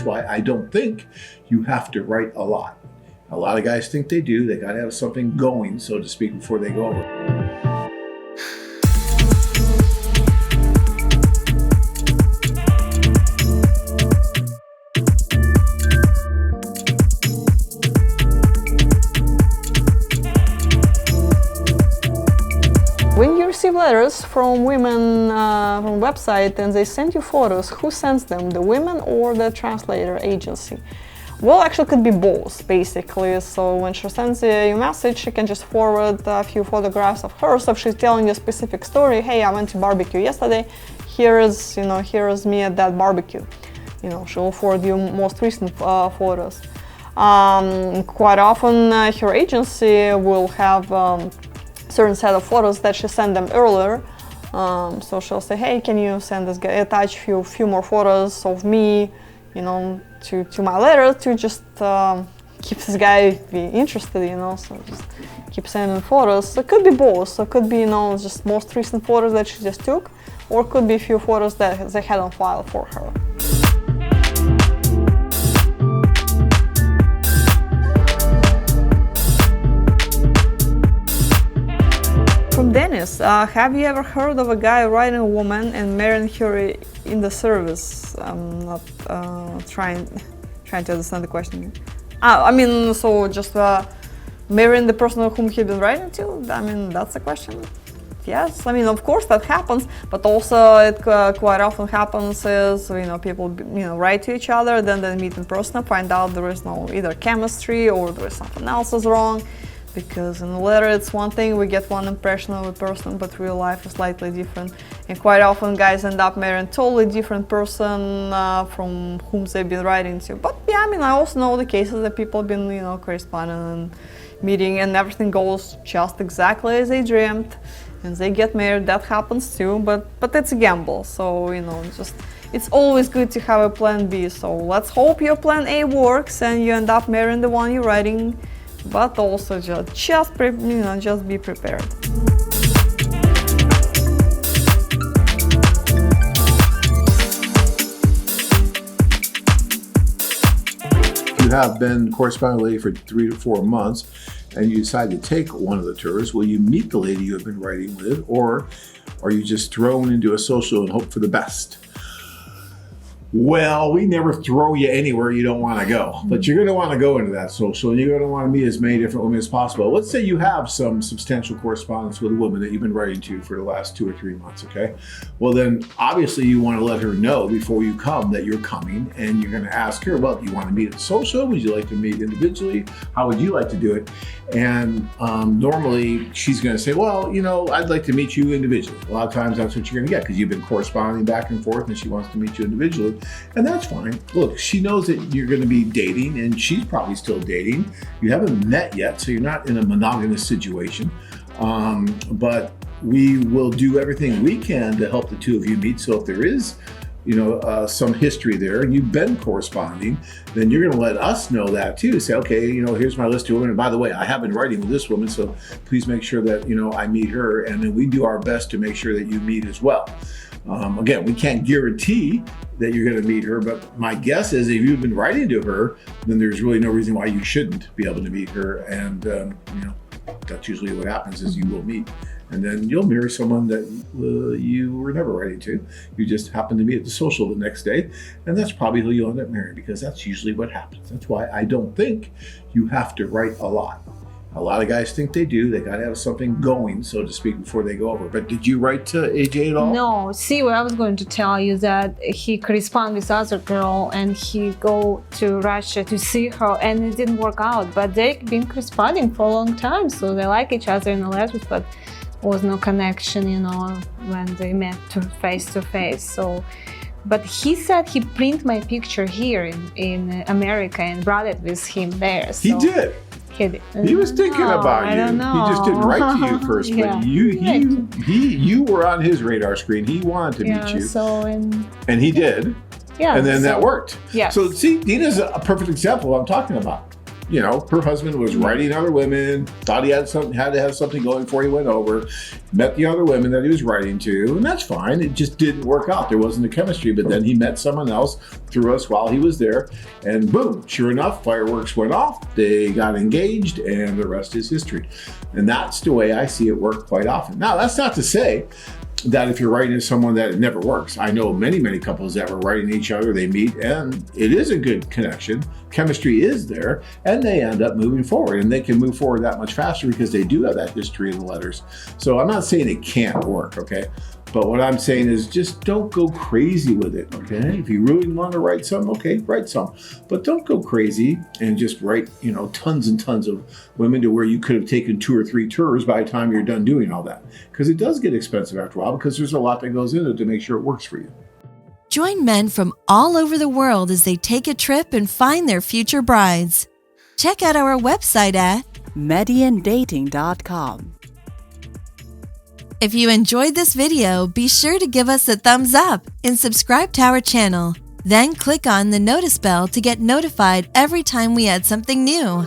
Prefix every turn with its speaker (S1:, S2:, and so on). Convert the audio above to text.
S1: That's why I don't think you have to write a lot. A lot of guys think they do. They got to have something going, so to speak, before they go over.
S2: When you receive letters from women from website and they send you photos, who sends them, the women or the translator agency? Well, actually, it could be both, basically. So when she sends you a message, she can just forward a few photographs of her. So if she's telling you a specific story, hey, I went to barbecue yesterday, here is me at that barbecue. She'll forward you most recent photos. Quite often, her agency will have certain set of photos that she sent them earlier. So she'll say, hey, can you send this guy, attach few more photos of me, to my letter to just keep this guy be interested, so just keep sending photos. So it could be both. So it could be, just most recent photos that she just took, or it could be a few photos that they had on file for her. From Dennis, have you ever heard of a guy writing a woman and marrying her in the service? I'm not trying to understand the question. So just marrying the person whom he's been writing to? That's the question. Yes, of course that happens, but also it quite often happens is, people, write to each other, then they meet in person and find out there is no either chemistry or there is something else is wrong. Because in the letter it's one thing, we get one impression of a person, but real life is slightly different. And quite often guys end up marrying a totally different person from whom they've been writing to. But yeah, I also know the cases that people have been, corresponding and meeting and everything goes just exactly as they dreamed. And they get married, that happens too, but it's a gamble. So, it's always good to have a plan B. So let's hope your plan A works and you end up marrying the one you're writing. But also just be prepared.
S1: You have been corresponding with a lady for 3 to 4 months and you decide to take one of the tours. Will you meet the lady you have been writing with, or are you just thrown into a social and hope for the best? Well, we never throw you anywhere you don't want to go, but you're going to want to go into that social and you're going to want to meet as many different women as possible. Let's say you have some substantial correspondence with a woman that you've been writing to for the last 2 or 3 months, okay? Well, then obviously you want to let her know before you come that you're coming, and you're going to ask her, well, do you want to meet at social? Would you like to meet individually? How would you like to do it? And normally she's going to say, well, I'd like to meet you individually. A lot of times that's what you're going to get because you've been corresponding back and forth and she wants to meet you individually. And that's fine. Look, she knows that you're going to be dating and she's probably still dating. You haven't met yet, so you're not in a monogamous situation. But we will do everything we can to help the two of you meet. So if there is, some history there and you've been corresponding, then you're going to let us know that too. Say, okay, here's my list of women. And by the way, I have been writing with this woman, so please make sure that, I meet her. And then we do our best to make sure that you meet as well. Again, we can't guarantee that you're going to meet her, but my guess is if you've been writing to her, then there's really no reason why you shouldn't be able to meet her. And, that's usually what happens is you will meet. And then you'll marry someone that you were never writing to. You just happen to meet at the social the next day. And that's probably who you'll end up marrying, because that's usually what happens. That's why I don't think you have to write a lot. A lot of guys think they do. They got to have something going, so to speak, before they go over. But did you write to AJ at all?
S3: No. See, what I was going to tell you that he corresponded with other girl and he go to Russia to see her and it didn't work out. But they've been corresponding for a long time, so they like each other in the letters, but was no connection, when they met face to face. So, but he said he print my picture here in America and brought it with him there. So.
S1: He did. He was thinking about you.
S3: I don't know.
S1: He just didn't write to you first,
S3: Yeah.
S1: but you were on his radar screen. He wanted to meet you.
S3: So
S1: and he did.
S3: Yeah.
S1: And then that worked.
S3: Yeah.
S1: So see, Dina's a perfect example of what I'm talking about. you know, her husband was writing other women, thought he had to have something going before he went over, met the other women that he was writing to, and that's fine. It just didn't work out. There wasn't a chemistry, but then he met someone else through us while he was there, and boom, sure enough, fireworks went off, they got engaged, and the rest is history. And that's the way I see it work quite often. Now, that's not to say that if you're writing to someone that it never works. I know many couples that were writing to each other, they meet, and it is a good connection. Chemistry is there, and they end up moving forward, and they can move forward that much faster because they do have that history in the letters. So I'm not saying it can't work, okay? But what I'm saying is just don't go crazy with it, okay? If you really want to write some, okay, write some. But don't go crazy and just write, you know, tons and tons of women to where you could have taken 2 or 3 tours by the time you're done doing all that. Because it does get expensive after a while because there's a lot that goes into it to make sure it works for you.
S4: Join men from all over the world as they take a trip and find their future brides. Check out our website at
S5: mediandating.com.
S4: If you enjoyed this video, be sure to give us a thumbs up and subscribe to our channel. Then click on the notice bell to get notified every time we add something new.